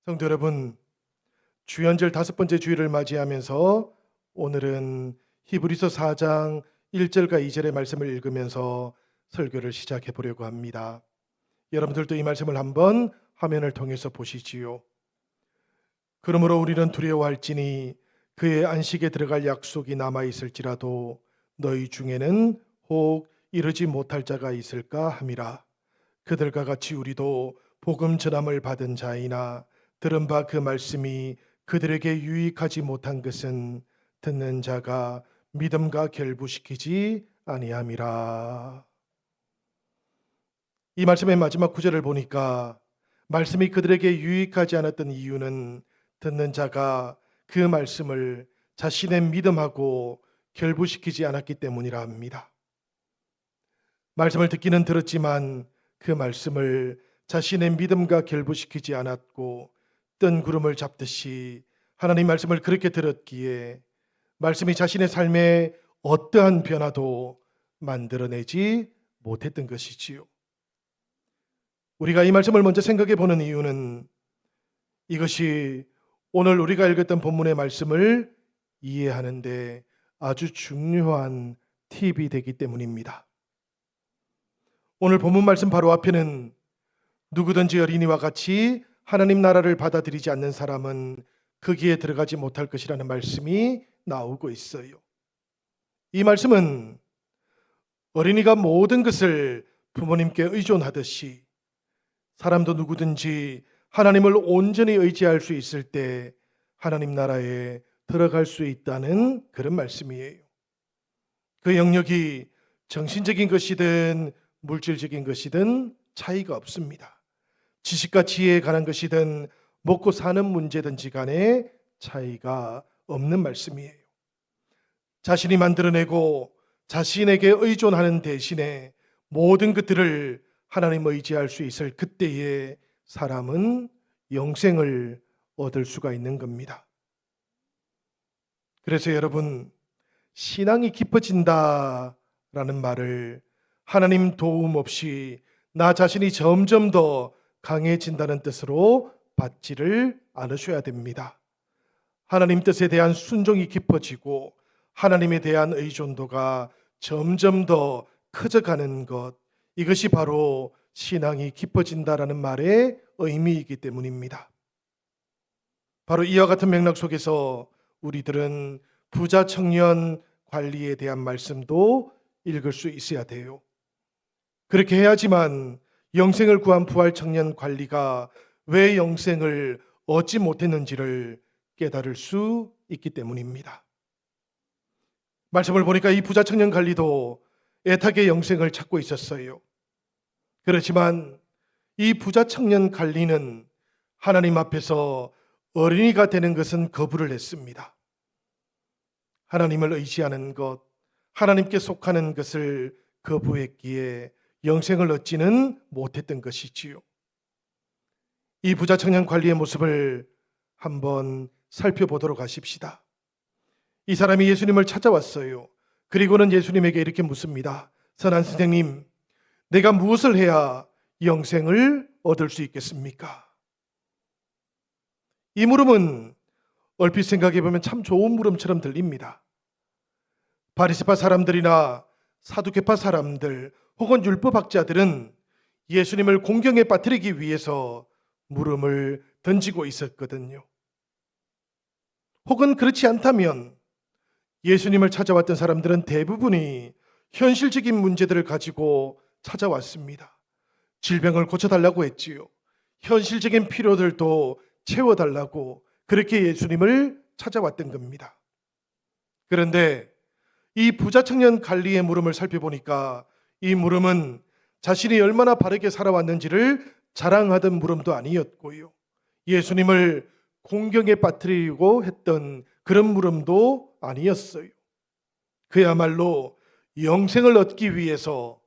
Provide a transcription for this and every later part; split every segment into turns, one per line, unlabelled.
성도 여러분, 주연절 5번째 주일을 맞이하면서 오늘은 히브리서 4장 1절과 2절의 말씀을 읽으면서 설교를 시작해 보려고 합니다. 여러분들도 이 말씀을 한번 화면을 통해서 보시지요. 그러므로 우리는 두려워할지니 그의 안식에 들어갈 약속이 남아 있을지라도 너희 중에는 혹 이르지 못할 자가 있을까 함이라. 그들과 같이 우리도 복음 전함을 받은 자이나 들은 바 그 말씀이 그들에게 유익하지 못한 것은 듣는 자가 믿음과 결부시키지 아니함이라. 이 말씀의 마지막 구절을 보니까 말씀이 그들에게 유익하지 않았던 이유는 듣는 자가 그 말씀을 자신의 믿음하고 결부시키지 않았기 때문이라 합니다. 말씀을 듣기는 들었지만 그 말씀을 자신의 믿음과 결부시키지 않았고 뜬 구름을 잡듯이 하나님 말씀을 그렇게 들었기에 말씀이 자신의 삶에 어떠한 변화도 만들어내지 못했던 것이지요. 우리가 이 말씀을 먼저 생각해 보는 이유는 이것이 오늘 우리가 읽었던 본문의 말씀을 이해하는데 아주 중요한 팁이 되기 때문입니다. 오늘 본문 말씀 바로 앞에는 누구든지 어린이와 같이 하나님 나라를 받아들이지 않는 사람은 거기에 들어가지 못할 것이라는 말씀이 나오고 있어요. 이 말씀은 어린이가 모든 것을 부모님께 의존하듯이 사람도 누구든지 하나님을 온전히 의지할 수 있을 때 하나님 나라에 들어갈 수 있다는 그런 말씀이에요. 그 영역이 정신적인 것이든 물질적인 것이든 차이가 없습니다. 지식과 지혜에 관한 것이든 먹고 사는 문제든지 간에 차이가 없는 말씀이에요. 자신이 만들어내고 자신에게 의존하는 대신에 모든 것들을 하나님 의지할 수 있을 그때에 사람은 영생을 얻을 수가 있는 겁니다. 그래서 여러분, 신앙이 깊어진다라는 말을 하나님 도움 없이 나 자신이 점점 더 강해진다는 뜻으로 받지를 않으셔야 됩니다. 하나님 뜻에 대한 순종이 깊어지고 하나님에 대한 의존도가 점점 더 커져가는 것, 이것이 바로 신앙이 깊어진다라는 말의 의미이기 때문입니다. 바로 이와 같은 맥락 속에서 우리들은 부자 청년 관리에 대한 말씀도 읽을 수 있어야 돼요. 그렇게 해야지만 영생을 구한 부활 청년 관리가 왜 영생을 얻지 못했는지를 깨달을 수 있기 때문입니다. 말씀을 보니까 이 부자 청년 관리도 애타게 영생을 찾고 있었어요. 그렇지만 이 부자 청년 관리는 하나님 앞에서 어린이가 되는 것은 거부를 했습니다. 하나님을 의지하는 것, 하나님께 속하는 것을 거부했기에 영생을 얻지는 못했던 것이지요. 이 부자 청년 관리의 모습을 한번 살펴보도록 하십시다. 이 사람이 예수님을 찾아왔어요. 그리고는 예수님에게 이렇게 묻습니다. 선한 선생님, 내가 무엇을 해야 영생을 얻을 수 있겠습니까? 이 물음은 얼핏 생각해 보면 참 좋은 물음처럼 들립니다. 바리새파 사람들이나 사두개파 사람들 혹은 율법학자들은 예수님을 공경에 빠뜨리기 위해서 물음을 던지고 있었거든요. 혹은 그렇지 않다면 예수님을 찾아왔던 사람들은 대부분이 현실적인 문제들을 가지고 찾아왔습니다. 질병을 고쳐달라고 했지요. 현실적인 필요들도 채워달라고 그렇게 예수님을 찾아왔던 겁니다. 그런데 이 부자 청년 관리의 물음을 살펴보니까 이 물음은 자신이 얼마나 바르게 살아왔는지를 자랑하던 물음도 아니었고요. 예수님을 공경에 빠뜨리려고 했던 그런 물음도 아니었어요. 그야말로 영생을 얻기 위해서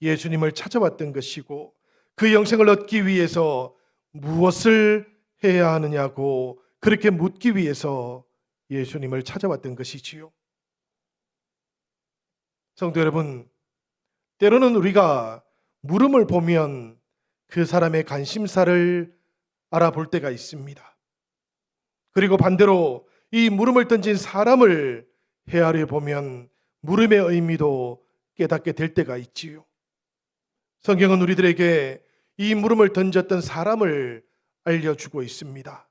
예수님을 찾아왔던 것이고 그 영생을 얻기 위해서 무엇을 해야 하느냐고 그렇게 묻기 위해서 예수님을 찾아왔던 것이지요. 성도 여러분, 때로는 우리가 물음을 보면 그 사람의 관심사를 알아볼 때가 있습니다. 그리고 반대로 이 물음을 던진 사람을 헤아려 보면 물음의 의미도 깨닫게 될 때가 있지요. 성경은 우리들에게 이 물음을 던졌던 사람을 알려주고 있습니다.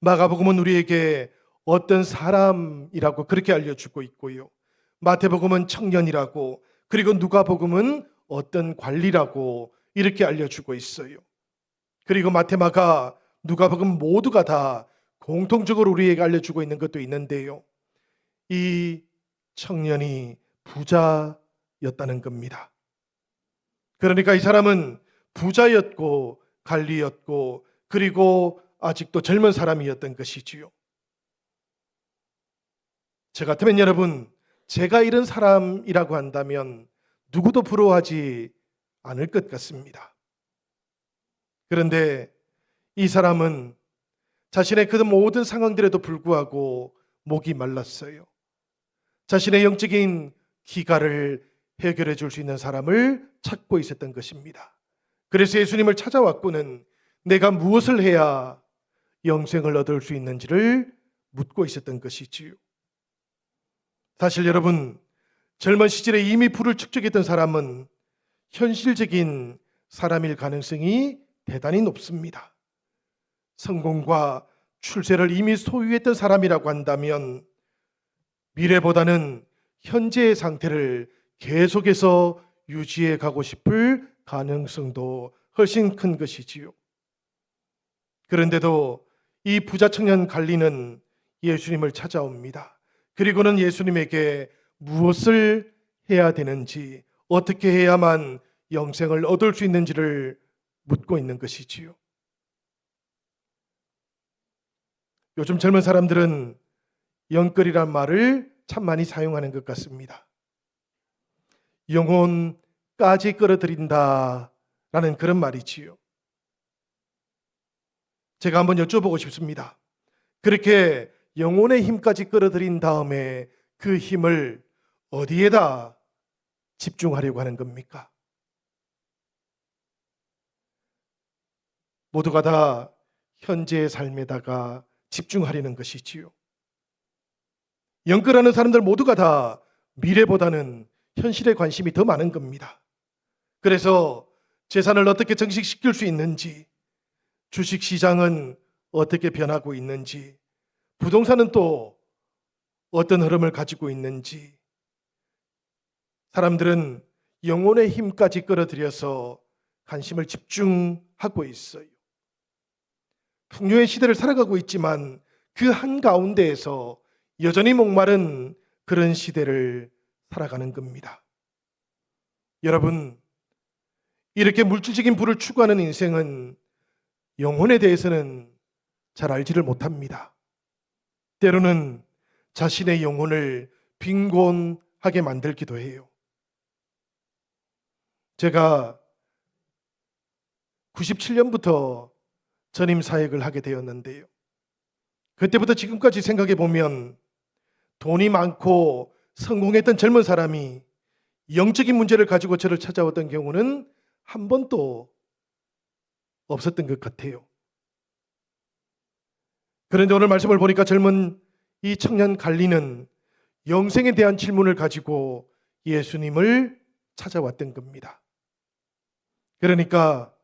마가복음은 우리에게 어떤 사람이라고 그렇게 알려주고 있고요. 마태복음은 청년이라고, 그리고 누가복음은 어떤 관리라고 이렇게 알려주고 있어요. 그리고 마태, 마가, 누가복음 모두가 다 공통적으로 우리에게 알려주고 있는 것도 있는데요. 이 청년이 부자였다는 겁니다. 그러니까 이 사람은 부자였고 관리였고 그리고 아직도 젊은 사람이었던 것이지요. 저 같으면 여러분, 제가 이런 사람이라고 한다면 누구도 부러워하지 않을 것 같습니다. 그런데 이 사람은 자신의 그 모든 상황들에도 불구하고 목이 말랐어요. 자신의 영적인 기가를 해결해 줄 수 있는 사람을 찾고 있었던 것입니다. 그래서 예수님을 찾아왔고는 내가 무엇을 해야 영생을 얻을 수 있는지를 묻고 있었던 것이지요. 사실 여러분, 젊은 시절에 이미 부를 축적했던 사람은 현실적인 사람일 가능성이 대단히 높습니다. 성공과 출세를 이미 소유했던 사람이라고 한다면 미래보다는 현재의 상태를 계속해서 유지해 가고 싶을 가능성도 훨씬 큰 것이지요. 그런데도 이 부자 청년 갈리는 예수님을 찾아옵니다. 그리고는 예수님에게 무엇을 해야 되는지, 어떻게 해야만 영생을 얻을 수 있는지를 묻고 있는 것이지요. 요즘 젊은 사람들은 영끌이란 말을 참 많이 사용하는 것 같습니다. 영혼까지 끌어들인다 라는 그런 말이지요. 제가 한번 여쭤보고 싶습니다. 그렇게 영혼의 힘까지 끌어들인 다음에 그 힘을 어디에다 집중하려고 하는 겁니까? 모두가 다 현재의 삶에다가 집중하려는 것이지요. 영끌하는 사람들 모두가 다 미래보다는 현실에 관심이 더 많은 겁니다. 그래서 재산을 어떻게 정식시킬 수 있는지, 주식시장은 어떻게 변하고 있는지, 부동산은 또 어떤 흐름을 가지고 있는지, 사람들은 영혼의 힘까지 끌어들여서 관심을 집중하고 있어요. 풍요의 시대를 살아가고 있지만 그 한가운데에서 여전히 목마른 그런 시대를 살아가는 겁니다. 여러분, 이렇게 물질적인 부를 추구하는 인생은 영혼에 대해서는 잘 알지를 못합니다. 때로는 자신의 영혼을 빈곤하게 만들기도 해요. 제가 97년부터 전임 사역을 하게 되었는데요. 그때부터 지금까지 생각해 보면 돈이 많고 성공했던 젊은 사람이 영적인 문제를 가지고 저를 찾아왔던 경우는 한 번도 없었던 것 같아요. 그런데 오늘 말씀을 보니까 젊은 이 청년 갈리는 영생에 대한 질문을 가지고 예수님을 찾아왔던 겁니다. 그러니까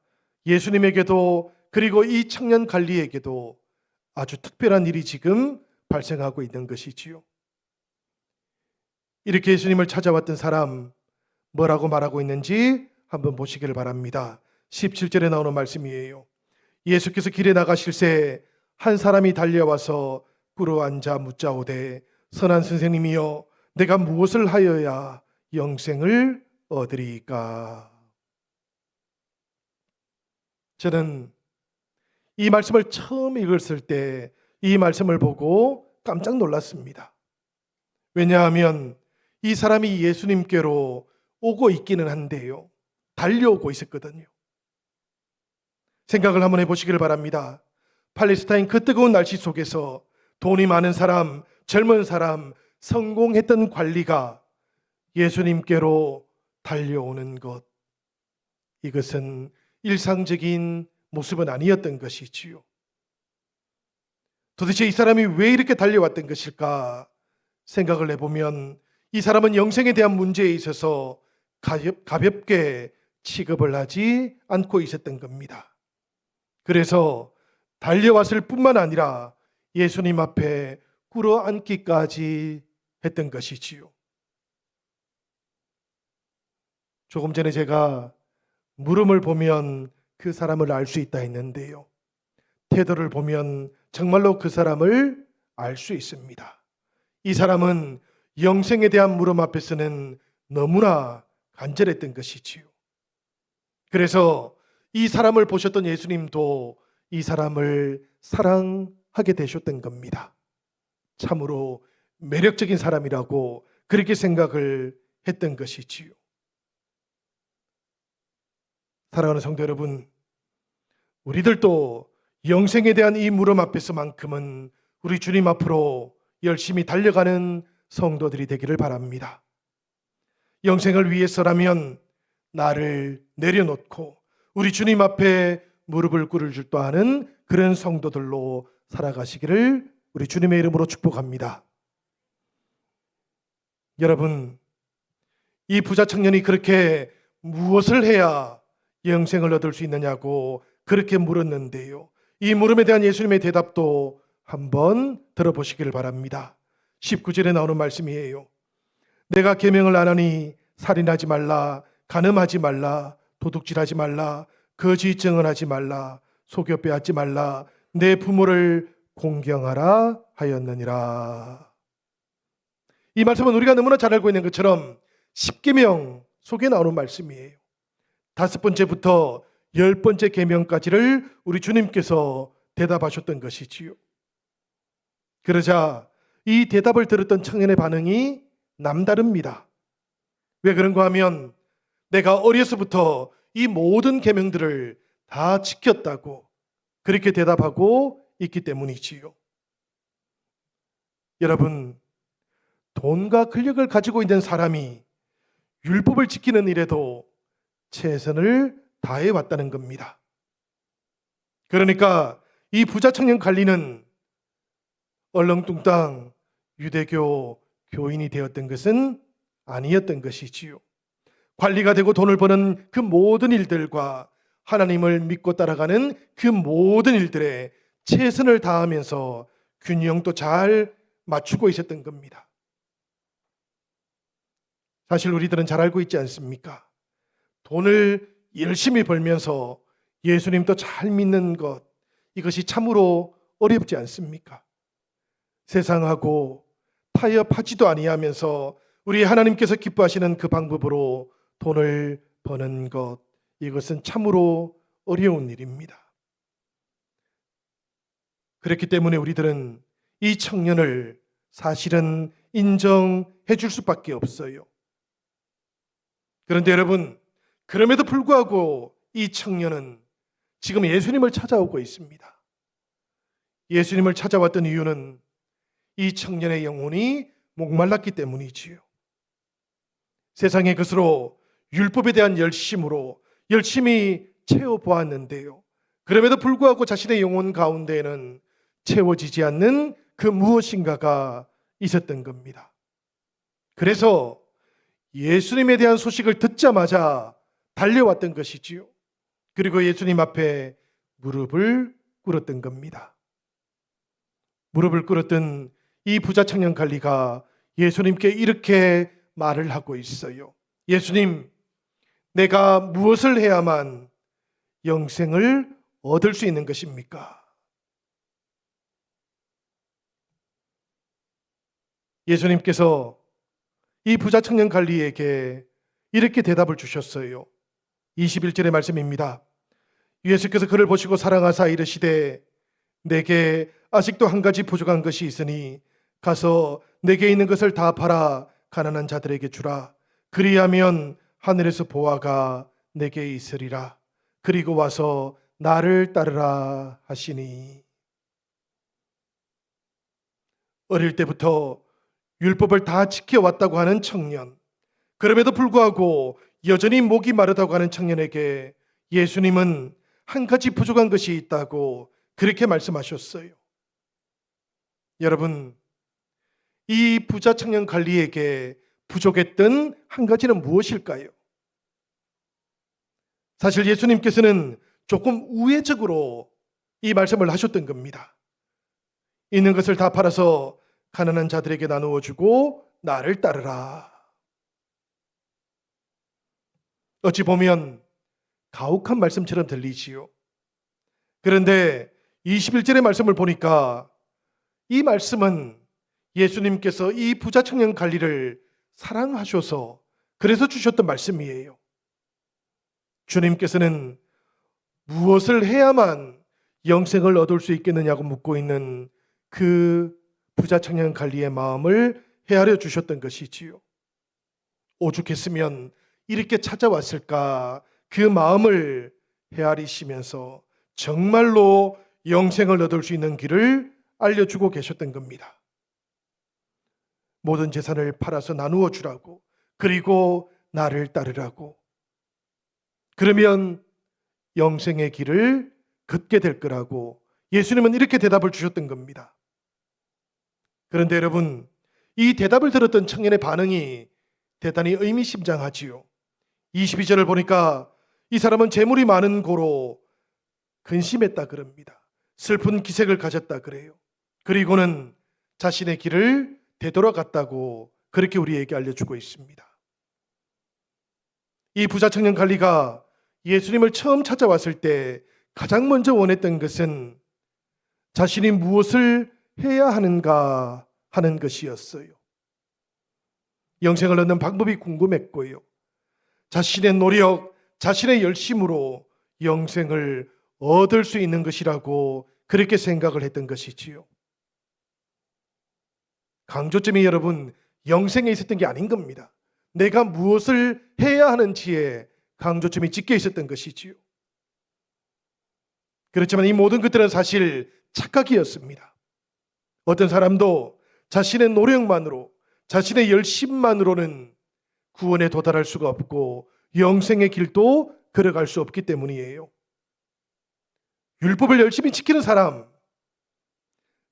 예수님에게도 그리고 이 청년 갈리에게도 아주 특별한 일이 지금 발생하고 있는 것이지요. 이렇게 예수님을 찾아왔던 사람 뭐라고 말하고 있는지 한번 보시기를 바랍니다. 17절에 나오는 말씀이에요. 예수께서 길에 나가실새 한 사람이 달려와서 꿇어 앉아 묻자오되 선한 선생님이여 내가 무엇을 하여야 영생을 얻으리까? 저는 이 말씀을 처음 읽었을 때 이 말씀을 보고 깜짝 놀랐습니다. 왜냐하면 이 사람이 예수님께로 오고 있기는 한데요. 달려오고 있었거든요. 생각을 한번 해보시길 바랍니다. 팔레스타인 그 뜨거운 날씨 속에서 돈이 많은 사람, 젊은 사람, 성공했던 관리가 예수님께로 달려오는 것. 이것은 일상적인 모습은 아니었던 것이지요. 도대체 이 사람이 왜 이렇게 달려왔던 것일까 생각을 해보면 이 사람은 영생에 대한 문제에 있어서 가볍게 취급을 하지 않고 있었던 겁니다. 그래서 달려왔을 뿐만 아니라 예수님 앞에 꿇어앉기까지 했던 것이지요. 조금 전에 제가 물음을 보면 그 사람을 알 수 있다 했는데요. 태도를 보면 정말로 그 사람을 알 수 있습니다. 이 사람은 영생에 대한 물음 앞에서는 너무나 간절했던 것이지요. 그래서 이 사람을 보셨던 예수님도 이 사람을 사랑하게 되셨던 겁니다. 참으로 매력적인 사람이라고 그렇게 생각을 했던 것이지요. 사랑하는 성도 여러분, 우리들도 영생에 대한 이 물음 앞에서만큼은 우리 주님 앞으로 열심히 달려가는 성도들이 되기를 바랍니다. 영생을 위해서라면 나를 내려놓고 우리 주님 앞에 무릎을 꿇을 줄도 아는 그런 성도들로 살아가시기를 우리 주님의 이름으로 축복합니다. 여러분, 이 부자 청년이 그렇게 무엇을 해야 영생을 얻을 수 있느냐고 그렇게 물었는데요. 이 물음에 대한 예수님의 대답도 한번 들어보시기를 바랍니다. 19절에 나오는 말씀이에요. 내가 계명을 안 하니 살인하지 말라, 간음하지 말라, 도둑질하지 말라, 거짓 증언하지 말라, 속여 빼앗지 말라, 내 부모를 공경하라 하였느니라. 이 말씀은 우리가 너무나 잘 알고 있는 것처럼 10계명 속에 나오는 말씀이에요. 5번째부터 10번째 계명까지를 우리 주님께서 대답하셨던 것이지요. 그러자 이 대답을 들었던 청년의 반응이 남다릅니다. 왜 그런가 하면 내가 어려서부터 이 모든 계명들을 다 지켰다고 그렇게 대답하고 있기 때문이지요. 여러분, 돈과 권력을 가지고 있는 사람이 율법을 지키는 일에도 최선을 다해 왔다는 겁니다. 그러니까 이 부자 청년 관리는 얼렁뚱땅 유대교 교인이 되었던 것은 아니었던 것이지요. 관리가 되고 돈을 버는 그 모든 일들과 하나님을 믿고 따라가는 그 모든 일들에 최선을 다하면서 균형도 잘 맞추고 있었던 겁니다. 사실 우리들은 잘 알고 있지 않습니까? 돈을 열심히 벌면서 예수님도 잘 믿는 것, 이것이 참으로 어렵지 않습니까? 세상하고 타협하지도 아니하면서 우리 하나님께서 기뻐하시는 그 방법으로 돈을 버는 것, 이것은 참으로 어려운 일입니다. 그렇기 때문에 우리들은 이 청년을 사실은 인정해 줄 수밖에 없어요. 그런데 여러분, 그럼에도 불구하고 이 청년은 지금 예수님을 찾아오고 있습니다. 예수님을 찾아왔던 이유는 이 청년의 영혼이 목말랐기 때문이지요. 세상의 것으로 율법에 대한 열심으로 열심히 채워보았는데요. 그럼에도 불구하고 자신의 영혼 가운데에는 채워지지 않는 그 무엇인가가 있었던 겁니다. 그래서 예수님에 대한 소식을 듣자마자 달려왔던 것이지요. 그리고 예수님 앞에 무릎을 꿇었던 겁니다. 무릎을 꿇었던 이 부자 청년 관리가 예수님께 이렇게 말을 하고 있어요. 예수님, 내가 무엇을 해야만 영생을 얻을 수 있는 것입니까? 예수님께서 이 부자 청년 관리에게 이렇게 대답을 주셨어요. 21절의 말씀입니다. 예수께서 그를 보시고 사랑하사 이르시되 내게 아직도 한 가지 부족한 것이 있으니 가서 내게 있는 것을 다 팔아 가난한 자들에게 주라. 그리하면 하늘에서 보화가 내게 있으리라. 그리고 와서 나를 따르라 하시니. 어릴 때부터 율법을 다 지켜왔다고 하는 청년, 그럼에도 불구하고 여전히 목이 마르다고 하는 청년에게 예수님은 한 가지 부족한 것이 있다고 그렇게 말씀하셨어요. 여러분, 이 부자 청년 관리에게 부족했던 한 가지는 무엇일까요? 사실 예수님께서는 조금 우회적으로 이 말씀을 하셨던 겁니다. 있는 것을 다 팔아서 가난한 자들에게 나누어 주고 나를 따르라. 어찌 보면 가혹한 말씀처럼 들리지요. 그런데 21절의 말씀을 보니까 이 말씀은 예수님께서 이 부자 청년 관리를 사랑하셔서 그래서 주셨던 말씀이에요. 주님께서는 무엇을 해야만 영생을 얻을 수 있겠느냐고 묻고 있는 그 부자 청년 관리의 마음을 헤아려 주셨던 것이지요. 오죽했으면 이렇게 찾아왔을까, 그 마음을 헤아리시면서 정말로 영생을 얻을 수 있는 길을 알려주고 계셨던 겁니다. 모든 재산을 팔아서 나누어 주라고, 그리고 나를 따르라고. 그러면 영생의 길을 걷게 될 거라고 예수님은 이렇게 대답을 주셨던 겁니다. 그런데 여러분, 이 대답을 들었던 청년의 반응이 대단히 의미심장하지요. 22절을 보니까 이 사람은 재물이 많은 고로 근심했다 그럽니다. 슬픈 기색을 가졌다 그래요. 그리고는 자신의 길을 되돌아갔다고 그렇게 우리에게 알려주고 있습니다. 이 부자 청년 관리가 예수님을 처음 찾아왔을 때 가장 먼저 원했던 것은 자신이 무엇을 해야 하는가 하는 것이었어요. 영생을 얻는 방법이 궁금했고요. 자신의 노력, 자신의 열심으로 영생을 얻을 수 있는 것이라고 그렇게 생각을 했던 것이지요. 강조점이 여러분, 영생에 있었던 게 아닌 겁니다. 내가 무엇을 해야 하는지에 강조점이 찍혀 있었던 것이지요. 그렇지만 이 모든 것들은 사실 착각이었습니다. 어떤 사람도 자신의 노력만으로, 자신의 열심만으로는 구원에 도달할 수가 없고 영생의 길도 걸어갈 수 없기 때문이에요. 율법을 열심히 지키는 사람,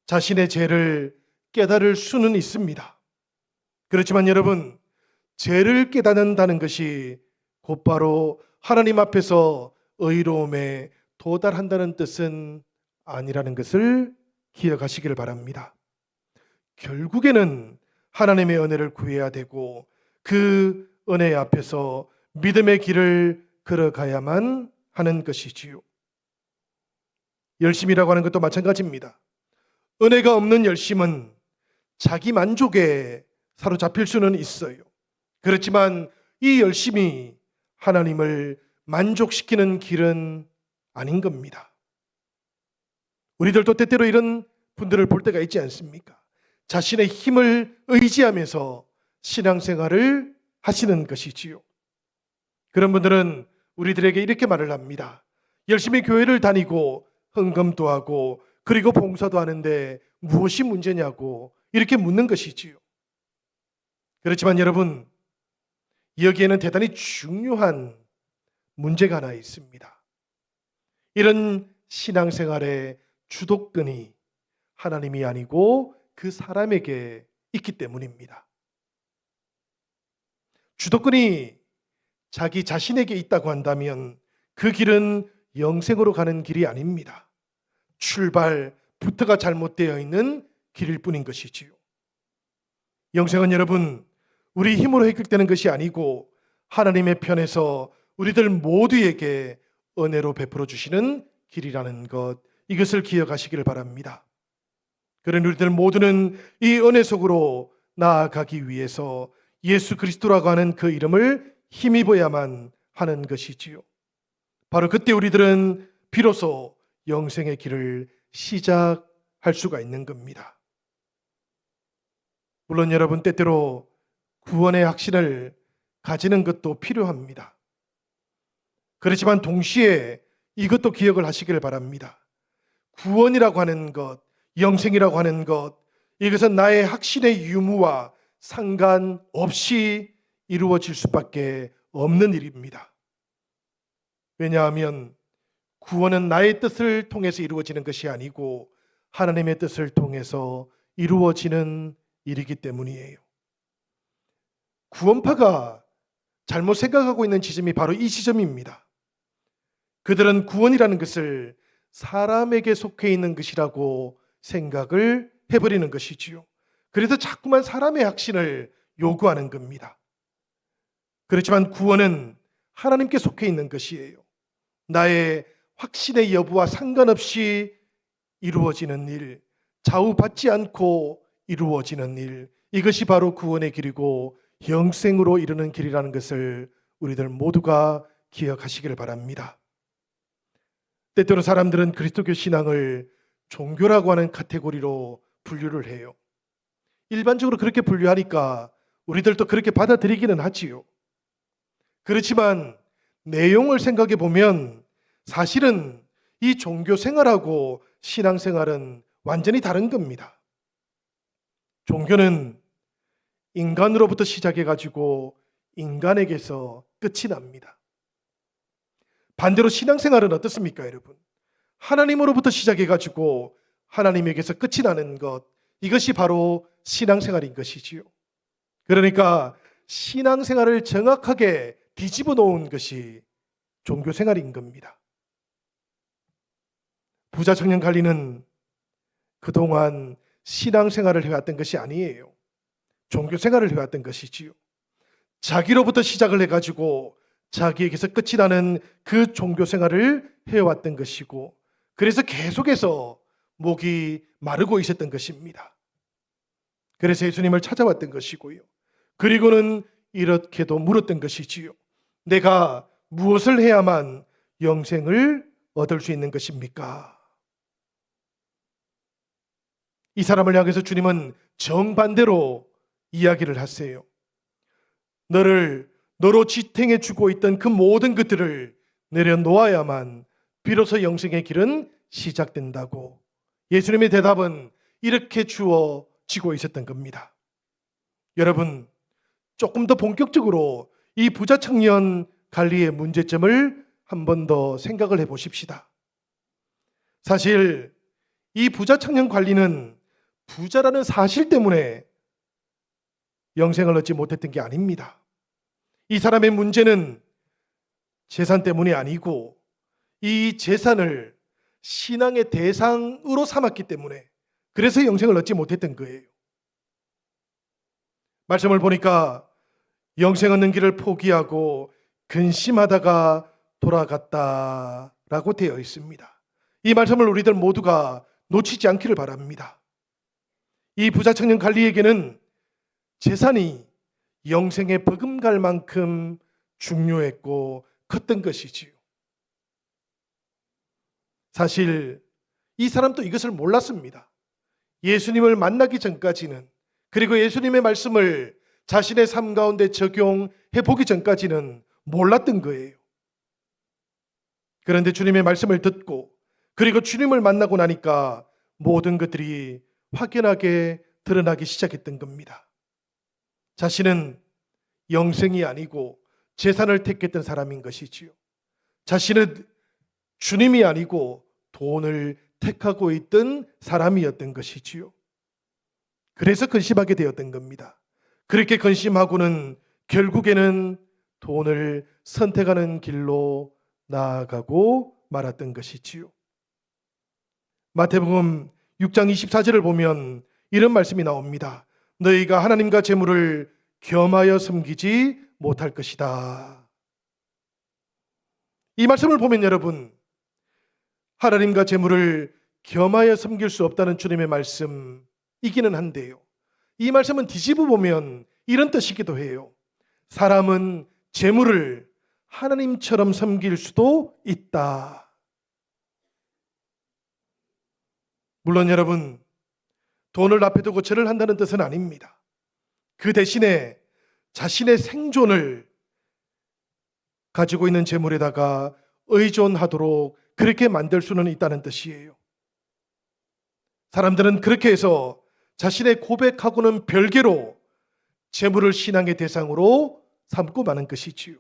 자신의 죄를 깨달을 수는 있습니다. 그렇지만 여러분, 죄를 깨닫는다는 것이 곧바로 하나님 앞에서 의로움에 도달한다는 뜻은 아니라는 것을 기억하시기를 바랍니다. 결국에는 하나님의 은혜를 구해야 되고 그 은혜 앞에서 믿음의 길을 걸어가야만 하는 것이지요. 열심이라고 하는 것도 마찬가지입니다. 은혜가 없는 열심은 자기 만족에 사로잡힐 수는 있어요. 그렇지만 이 열심이 하나님을 만족시키는 길은 아닌 겁니다. 우리들도 때때로 이런 분들을 볼 때가 있지 않습니까? 자신의 힘을 의지하면서 신앙생활을 하시는 것이지요. 그런 분들은 우리들에게 이렇게 말을 합니다. 열심히 교회를 다니고 헌금도 하고 그리고 봉사도 하는데 무엇이 문제냐고 이렇게 묻는 것이지요. 그렇지만 여러분, 여기에는 대단히 중요한 문제가 하나 있습니다. 이런 신앙생활의 주도권이 하나님이 아니고 그 사람에게 있기 때문입니다. 주도권이 자기 자신에게 있다고 한다면 그 길은 영생으로 가는 길이 아닙니다. 출발부터가 잘못되어 있는 길일 뿐인 것이지요. 영생은 여러분, 우리 힘으로 획득되는 것이 아니고 하나님의 편에서 우리들 모두에게 은혜로 베풀어 주시는 길이라는 것, 이것을 기억하시기를 바랍니다. 그런 우리들 모두는 이 은혜 속으로 나아가기 위해서 예수 그리스도라고 하는 그 이름을 힘입어야만 하는 것이지요. 바로 그때 우리들은 비로소 영생의 길을 시작할 수가 있는 겁니다. 물론 여러분, 때때로 구원의 확신을 가지는 것도 필요합니다. 그렇지만 동시에 이것도 기억을 하시기를 바랍니다. 구원이라고 하는 것, 영생이라고 하는 것, 이것은 나의 확신의 유무와 상관없이 이루어질 수밖에 없는 일입니다. 왜냐하면 구원은 나의 뜻을 통해서 이루어지는 것이 아니고 하나님의 뜻을 통해서 이루어지는 일이기 때문이에요. 구원파가 잘못 생각하고 있는 지점이 바로 이 지점입니다. 그들은 구원이라는 것을 사람에게 속해 있는 것이라고 생각을 해버리는 것이지요. 그래서 자꾸만 사람의 확신을 요구하는 겁니다. 그렇지만 구원은 하나님께 속해 있는 것이에요. 나의 확신의 여부와 상관없이 이루어지는 일, 좌우받지 않고 이루어지는 일, 이것이 바로 구원의 길이고 영생으로 이르는 길이라는 것을 우리들 모두가 기억하시기를 바랍니다. 때때로 사람들은 그리스도교 신앙을 종교라고 하는 카테고리로 분류를 해요. 일반적으로 그렇게 분류하니까 우리들도 그렇게 받아들이기는 하지요. 그렇지만 내용을 생각해 보면 사실은 이 종교 생활하고 신앙 생활은 완전히 다른 겁니다. 종교는 인간으로부터 시작해 가지고 인간에게서 끝이 납니다. 반대로 신앙생활은 어떻습니까, 여러분? 하나님으로부터 시작해 가지고 하나님에게서 끝이 나는 것, 이것이 바로 신앙생활인 것이지요. 그러니까 신앙생활을 정확하게 뒤집어 놓은 것이 종교생활인 겁니다. 부자 청년 관리는 그동안 신앙생활을 해왔던 것이 아니에요. 종교생활을 해왔던 것이지요. 자기로부터 시작을 해가지고 자기에게서 끝이 나는 그 종교생활을 해왔던 것이고, 그래서 계속해서 목이 마르고 있었던 것입니다. 그래서 예수님을 찾아왔던 것이고요. 그리고는 이렇게도 물었던 것이지요. 내가 무엇을 해야만 영생을 얻을 수 있는 것입니까? 이 사람을 향해서 주님은 정반대로 이야기를 하세요. 너로 지탱해 주고 있던 그 모든 것들을 내려놓아야만 비로소 영생의 길은 시작된다고. 예수님의 대답은 이렇게 주어지고 있었던 겁니다. 여러분, 조금 더 본격적으로 이 부자 청년 관리의 문제점을 한 번 더 생각을 해 보십시다. 사실 이 부자 청년 관리는 부자라는 사실 때문에 영생을 얻지 못했던 게 아닙니다. 이 사람의 문제는 재산 때문이 아니고 이 재산을 신앙의 대상으로 삼았기 때문에, 그래서 영생을 얻지 못했던 거예요. 말씀을 보니까 영생 얻는 길을 포기하고 근심하다가 돌아갔다라고 되어 있습니다. 이 말씀을 우리들 모두가 놓치지 않기를 바랍니다. 이 부자 청년 관리에게는 재산이 영생에 버금갈 만큼 중요했고 컸던 것이지요. 사실 이 사람도 이것을 몰랐습니다. 예수님을 만나기 전까지는, 그리고 예수님의 말씀을 자신의 삶 가운데 적용해 보기 전까지는 몰랐던 거예요. 그런데 주님의 말씀을 듣고 그리고 주님을 만나고 나니까 모든 것들이 확연하게 드러나기 시작했던 겁니다. 자신은 영생이 아니고 재산을 택했던 사람인 것이지요. 자신은 주님이 아니고 돈을 택하고 있던 사람이었던 것이지요. 그래서 근심하게 되었던 겁니다. 그렇게 근심하고는 결국에는 돈을 선택하는 길로 나아가고 말았던 것이지요. 마태복음 6장 24절을 보면 이런 말씀이 나옵니다. 너희가 하나님과 재물을 겸하여 섬기지 못할 것이다. 이 말씀을 보면 여러분, 하나님과 재물을 겸하여 섬길 수 없다는 주님의 말씀이기는 한데요, 이 말씀은 뒤집어 보면 이런 뜻이기도 해요. 사람은 재물을 하나님처럼 섬길 수도 있다. 물론 여러분, 돈을 앞에 두고 절을 한다는 뜻은 아닙니다. 그 대신에 자신의 생존을 가지고 있는 재물에다가 의존하도록 그렇게 만들 수는 있다는 뜻이에요. 사람들은 그렇게 해서 자신의 고백하고는 별개로 재물을 신앙의 대상으로 삼고 마는 것이지요.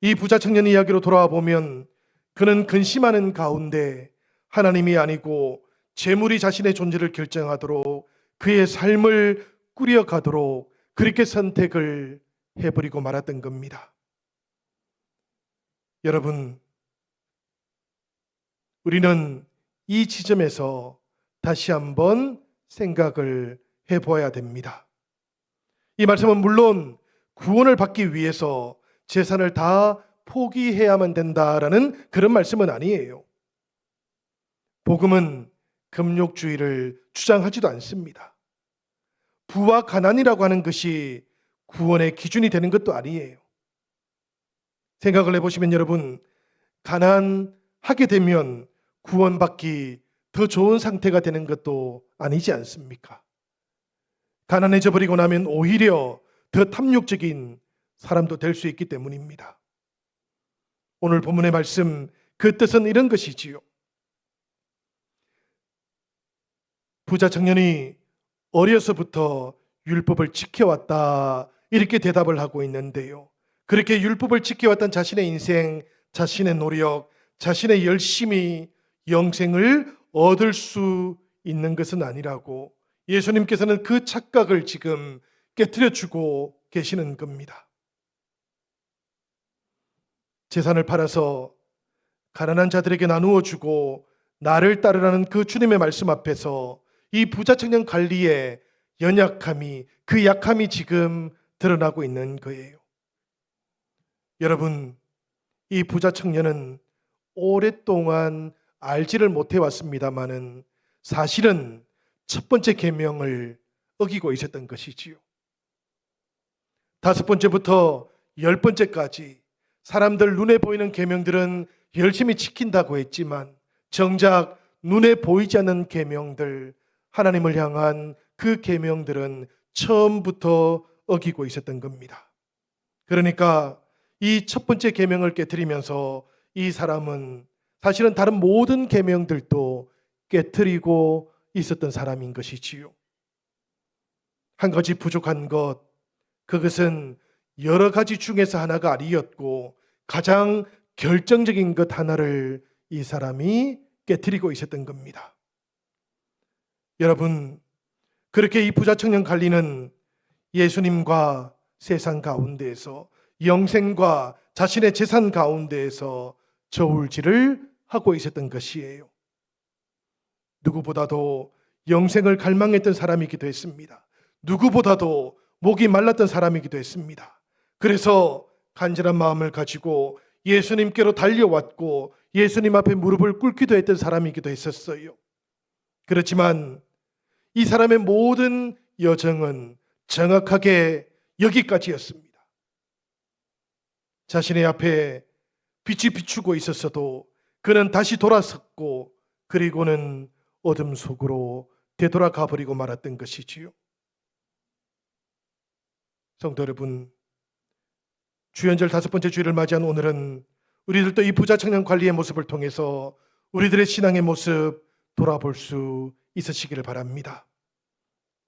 이 부자 청년 이야기로 돌아와 보면 그는 근심하는 가운데 하나님이 아니고 재물이 자신의 존재를 결정하도록 그의 삶을 꾸려가도록 그렇게 선택을 해버리고 말았던 겁니다. 여러분, 우리는 이 지점에서 다시 한번 생각을 해보아야 됩니다. 이 말씀은 물론 구원을 받기 위해서 재산을 다 포기해야만 된다라는 그런 말씀은 아니에요. 복음은 금욕주의를 주장하지도 않습니다. 부와 가난이라고 하는 것이 구원의 기준이 되는 것도 아니에요. 생각을 해보시면 여러분, 가난하게 되면 구원받기 더 좋은 상태가 되는 것도 아니지 않습니까? 가난해져 버리고 나면 오히려 더 탐욕적인 사람도 될 수 있기 때문입니다. 오늘 본문의 말씀, 그 뜻은 이런 것이지요. 부자 청년이 어려서부터 율법을 지켜왔다, 이렇게 대답을 하고 있는데요. 그렇게 율법을 지켜왔던 자신의 인생, 자신의 노력, 자신의 열심이 영생을 얻을 수 있는 것은 아니라고 예수님께서는 그 착각을 지금 깨트려 주고 계시는 겁니다. 재산을 팔아서 가난한 자들에게 나누어 주고 나를 따르라는 그 주님의 말씀 앞에서 이 부자 청년 관리의 연약함이, 그 약함이 지금 드러나고 있는 거예요. 여러분, 이 부자 청년은 오랫동안 알지를 못해 왔습니다마는 사실은 첫 번째 계명을 어기고 있었던 것이지요. 5번째부터 10번째까지 사람들 눈에 보이는 계명들은 열심히 지킨다고 했지만 정작 눈에 보이지 않는 계명들, 하나님을 향한 그 계명들은 처음부터 어기고 있었던 겁니다. 그러니까 이 첫 번째 계명을 깨트리면서 이 사람은 사실은 다른 모든 계명들도 깨트리고 있었던 사람인 것이지요. 한 가지 부족한 것, 그것은 여러 가지 중에서 하나가 아니었고 가장 결정적인 것 하나를 이 사람이 깨트리고 있었던 겁니다. 여러분, 그렇게 이 부자 청년 관리는 예수님과 세상 가운데에서, 영생과 자신의 재산 가운데에서 저울질을 하고 있었던 것이에요. 누구보다도 영생을 갈망했던 사람이기도 했습니다. 누구보다도 목이 말랐던 사람이기도 했습니다. 그래서 간절한 마음을 가지고 예수님께로 달려왔고 예수님 앞에 무릎을 꿇기도 했던 사람이기도 했었어요. 그렇지만 이 사람의 모든 여정은 정확하게 여기까지였습니다. 자신의 앞에 빛이 비추고 있었어도 그는 다시 돌아섰고 그리고는 어둠 속으로 되돌아가 버리고 말았던 것이지요. 성도 여러분, 주연절 5번째 주일을 맞이한 오늘은 우리들도 이 부자 청년 관리의 모습을 통해서 우리들의 신앙의 모습 돌아볼 수 있으시기를 바랍니다.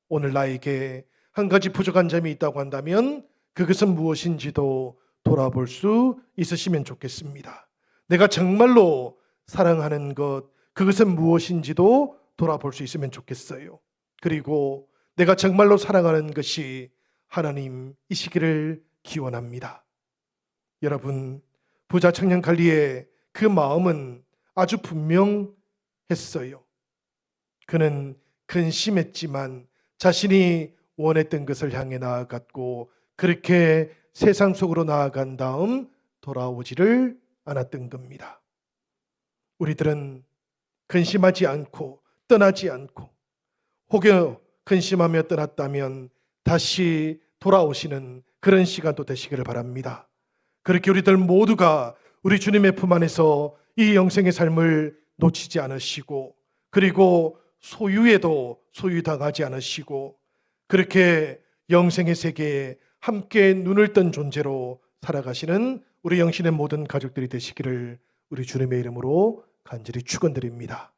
오늘 나에게 한 가지 부족한 점이 있다고 한다면 그것은 무엇인지도 돌아볼 수 있으시면 좋겠습니다. 내가 정말로 사랑하는 것, 그것은 무엇인지도 돌아볼 수 있으면 좋겠어요. 그리고 내가 정말로 사랑하는 것이 하나님이시기를 기원합니다. 여러분, 부자 청년 관리의 그 마음은 아주 분명했어요. 그는 근심했지만 자신이 원했던 것을 향해 나아갔고 그렇게 세상 속으로 나아간 다음 돌아오지를 않았던 겁니다. 우리들은 근심하지 않고 떠나지 않고 혹여 근심하며 떠났다면 다시 돌아오시는 그런 시간도 되시기를 바랍니다. 그렇게 우리들 모두가 우리 주님의 품 안에서 이 영생의 삶을 놓치지 않으시고 그리고 소유에도 소유당하지 않으시고 그렇게 영생의 세계에 함께 눈을 뜬 존재로 살아가시는 우리 영신의 모든 가족들이 되시기를 우리 주님의 이름으로 간절히 축원드립니다.